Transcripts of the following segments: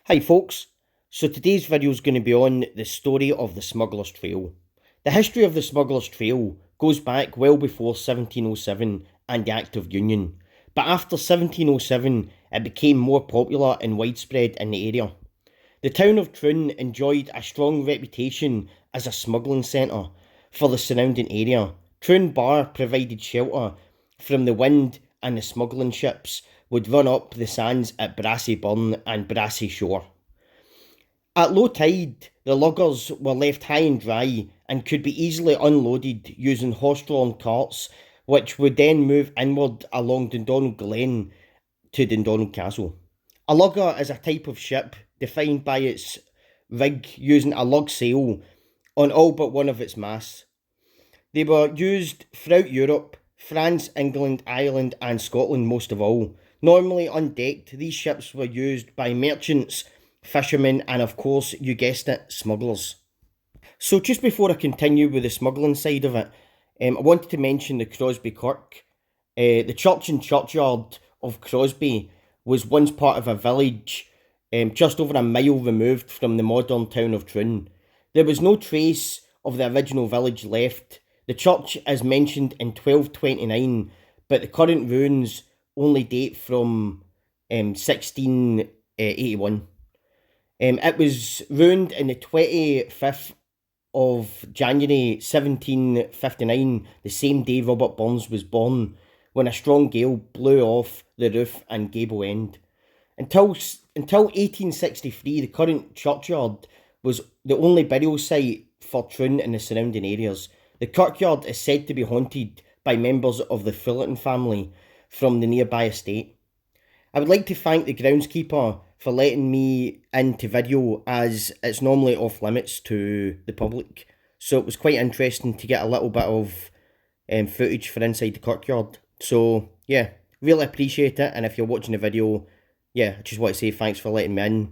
Hi folks, so today's video is going to be on the story of the Smugglers Trail. The history of the Smugglers Trail goes back well before 1707 and the Act of Union, but after 1707 it became more popular and widespread in the area. The town of Troon enjoyed a strong reputation as a smuggling centre for the surrounding area. Troon Bar provided shelter from the wind, and the smuggling ships would run up the sands at Barassie Burn and Barassie Shore. At low tide, the luggers were left high and dry and could be easily unloaded using horse-drawn carts, which would then move inward along Dundonald Glen to Dundonald Castle. A lugger is a type of ship defined by its rig using a lug sail on all but one of its masts. They were used throughout Europe, France, England, Ireland and Scotland most of all. Normally undecked, these ships were used by merchants, fishermen and of course, you guessed it, smugglers. So just before I continue with the smuggling side of it, I wanted to mention the Crosby Kirk. The church and churchyard of Crosby was once part of a village just over a mile removed from the modern town of Troon. There was no trace of the original village left. The church is mentioned in 1229, but the current ruins only date from 1681. It was ruined in the 25th of January 1759, the same day Robert Burns was born, when a strong gale blew off the roof and gable end. Until 1863, the current churchyard was the only burial site for Troon and the surrounding areas. The kirkyard is said to be haunted by members of the Fullerton family from the nearby estate. I would like to thank the groundskeeper for letting me into video, as it's normally off limits to the public. So it was quite interesting to get a little bit of footage for inside the kirkyard. So yeah, really appreciate it. And if you're watching the video, yeah, I just want to say thanks for letting me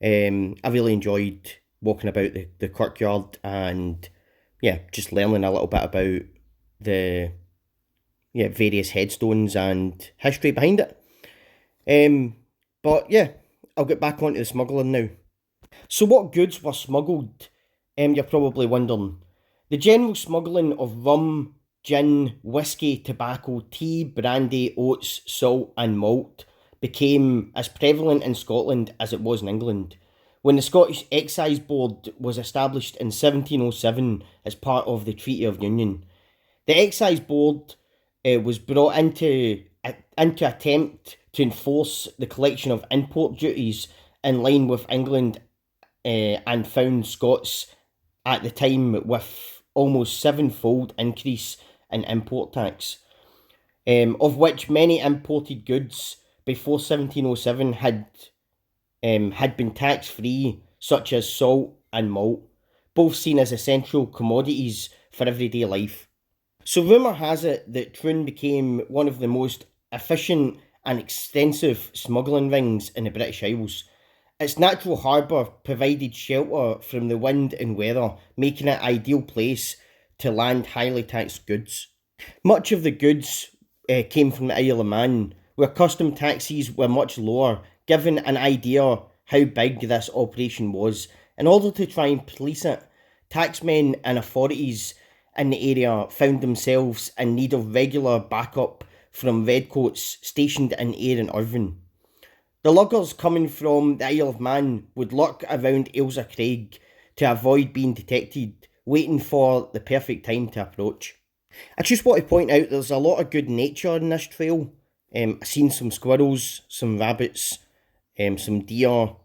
in. I really enjoyed walking about the kirkyard and yeah, just learning a little bit about the various headstones and history behind it. But yeah, I'll get back onto the smuggling now. So what goods were smuggled? You're probably wondering. The general smuggling of rum, gin, whisky, tobacco, tea, brandy, oats, salt and malt became as prevalent in Scotland as it was in England. When the Scottish Excise Board was established in 1707 as part of the Treaty of Union, the Excise Board was brought into attempt to enforce the collection of import duties in line with England and found Scots at the time with almost sevenfold increase in import tax, of which many imported goods before 1707 had been tax-free, such as salt and malt, both seen as essential commodities for everyday life. So rumour has it that Troon became one of the most efficient and extensive smuggling rings in the British Isles. Its natural harbour provided shelter from the wind and weather, making it an ideal place to land highly taxed goods. Much of the goods came from the Isle of Man, where custom taxes were much lower, giving an idea how big this operation was. In order to try and police it, taxmen and authorities in the area found themselves in need of regular backup from redcoats stationed in Ayr and Irvine. The luggers coming from the Isle of Man would lurk around Ailsa Craig to avoid being detected, waiting for the perfect time to approach. I just want to point out there's a lot of good nature in this trail. I've seen some squirrels, some rabbits, some deer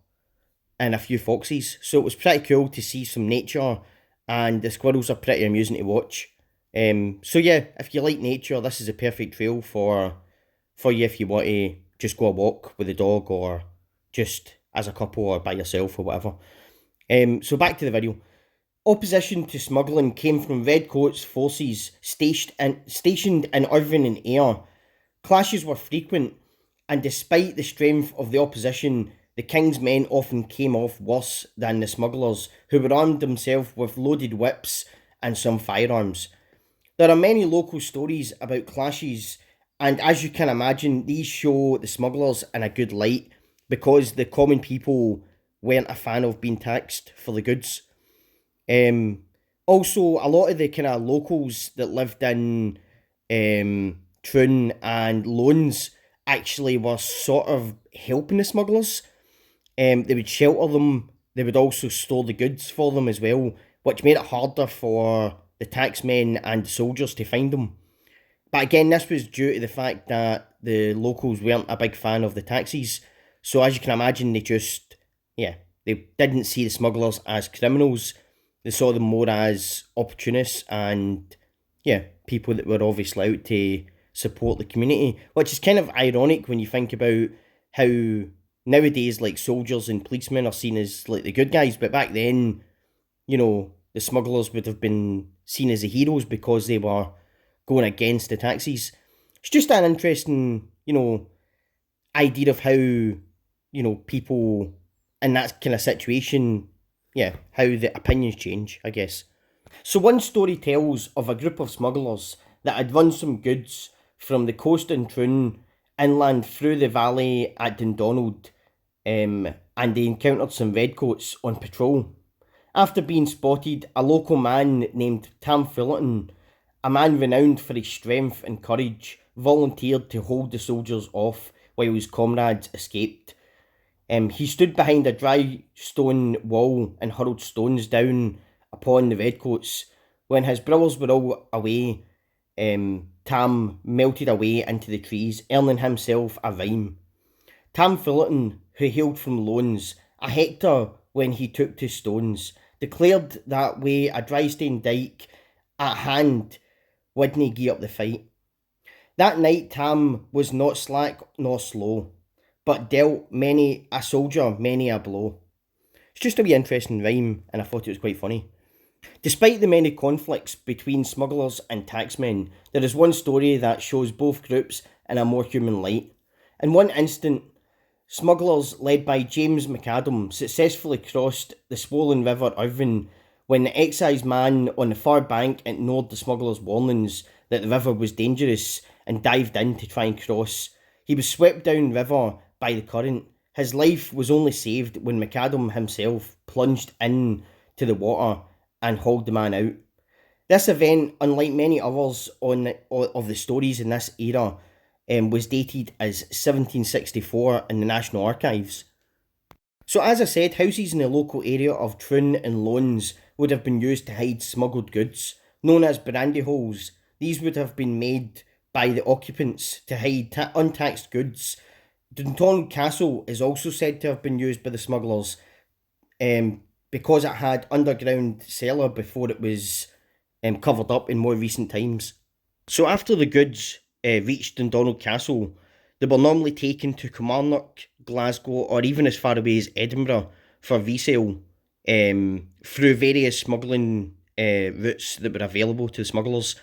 and a few foxes, so it was pretty cool to see some nature, and the squirrels are pretty amusing to watch. So yeah, if you like nature, this is a perfect trail for you if you want to just go a walk with a dog or just as a couple or by yourself or whatever. So back to the video. Opposition to smuggling came from redcoats forces stationed in Irvine and Ayr. Clashes were frequent, and despite the strength of the opposition, the king's men often came off worse than the smugglers, who were armed themselves with loaded whips and some firearms. There are many local stories about clashes, and as you can imagine, these show the smugglers in a good light. because the common people weren't a fan of being taxed for the goods. Also, a lot of the kind of locals that lived in Troon and Loans actually were sort of helping the smugglers. They would shelter them. They would also store the goods for them as well, which made it harder for the taxmen and the soldiers to find them. But again, this was due to the fact that the locals weren't a big fan of the taxis. So as you can imagine, they didn't see the smugglers as criminals. They saw them more as opportunists and, people that were obviously out to support the community. Which is kind of ironic when you think about how nowadays, like, soldiers and policemen are seen as, like, the good guys. But back then, the smugglers would have been seen as the heroes because they were going against the taxis. It's just an interesting, idea of how, people in that kind of situation, how the opinions change, I guess. So one story tells of a group of smugglers that had run some goods from the coast in Troon inland through the valley at Dundonald, and they encountered some redcoats on patrol. After being spotted, a local man named Tam Fullerton, a man renowned for his strength and courage, volunteered to hold the soldiers off while his comrades escaped. He stood behind a dry stone wall and hurled stones down upon the redcoats. When his brothers were all away, Tam melted away into the trees, earning himself a rhyme. Tam Fullerton, who hailed from Loans, a hector when he took to stones, declared that wi' a dry stone dyke at hand wouldn't gie up the fight. That night Tam was not slack nor slow, but dealt many a soldier many a blow. It's just a wee interesting rhyme, and I thought it was quite funny. Despite the many conflicts between smugglers and taxmen, there is one story that shows both groups in a more human light. In one instant, smugglers led by James McAdam successfully crossed the swollen river Irvine when the excise man on the far bank ignored the smugglers' warnings that the river was dangerous and dived in to try and cross. He was swept down river by the current. His life was only saved when McAdam himself plunged in to the water and hauled the man out. This event, unlike many others of the stories in this era, was dated as 1764 in the National Archives. So as I said, houses in the local area of Troon and Loans would have been used to hide smuggled goods, known as brandy holes. These would have been made by the occupants to hide untaxed goods. Dundonald Castle is also said to have been used by the smugglers because it had underground cellar before it was covered up in more recent times. So after the goods reached Dundonald Castle, they were normally taken to Kilmarnock, Glasgow, or even as far away as Edinburgh for resale through various smuggling routes that were available to the smugglers.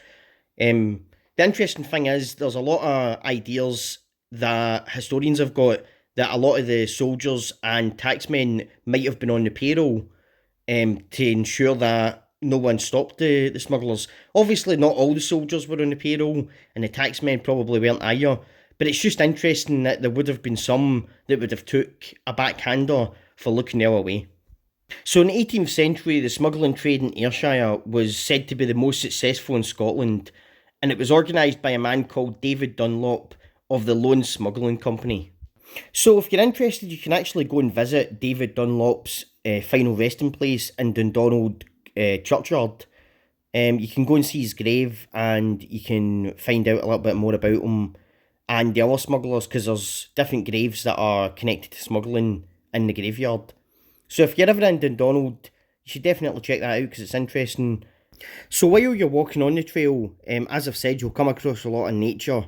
The interesting thing is there's a lot of ideas that historians have got that a lot of the soldiers and taxmen might have been on the payroll to ensure that no one stopped the smugglers. Obviously, not all the soldiers were on the payroll, and the taxmen probably weren't either. But it's just interesting that there would have been some that would have took a backhander for looking the other way. So in the 18th century, the smuggling trade in Ayrshire was said to be the most successful in Scotland, and it was organised by a man called David Dunlop of the Lone Smuggling Company. So if you're interested, you can actually go and visit David Dunlop's final resting place in Dundonald churchyard. You can go and see his grave, and you can find out a little bit more about him and the other smugglers, because there's different graves that are connected to smuggling in the graveyard. So if you're ever in Dundonald, you should definitely check that out because it's interesting. So while you're walking on the trail, as I've said, you'll come across a lot of nature.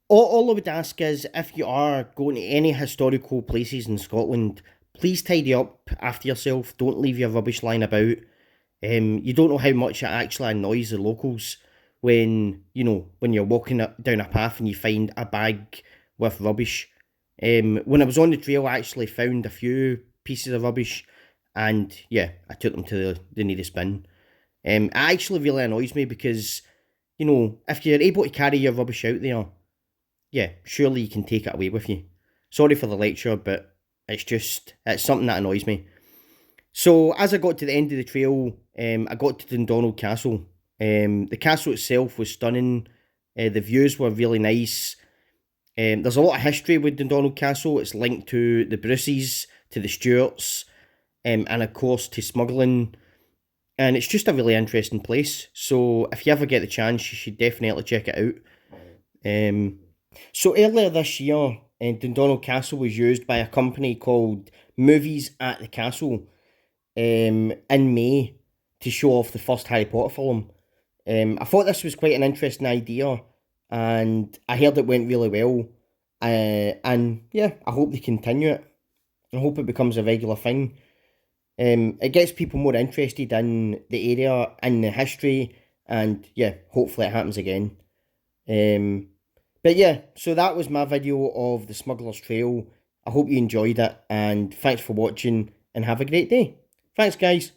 All I would ask is, if you are going to any historical places in Scotland, please tidy up after yourself. Don't leave your rubbish lying about. You don't know how much it actually annoys the locals when you're walking down a path and you find a bag with rubbish. When I was on the trail, I actually found a few pieces of rubbish, and I took them to the nearest bin. It actually really annoys me because, if you're able to carry your rubbish out there, surely you can take it away with you. Sorry for the lecture, but it's something that annoys me. So as I got to the end of the trail, I got to Dundonald Castle. The castle itself was stunning. The views were really nice. There's a lot of history with Dundonald Castle. It's linked to the Bruces, to the Stuarts, and of course to smuggling. And it's just a really interesting place. So if you ever get the chance, you should definitely check it out. So earlier this year, Dundonald Castle was used by a company called Movies at the Castle in May to show off the first Harry Potter film. I thought this was quite an interesting idea, and I heard it went really well. And yeah, I hope they continue it. I hope it becomes a regular thing. It gets people more interested in the area, in the history, and yeah, hopefully it happens again. But yeah, so that was my video of the Smugglers Trail. I hope you enjoyed it, and thanks for watching, and have a great day. Thanks, guys.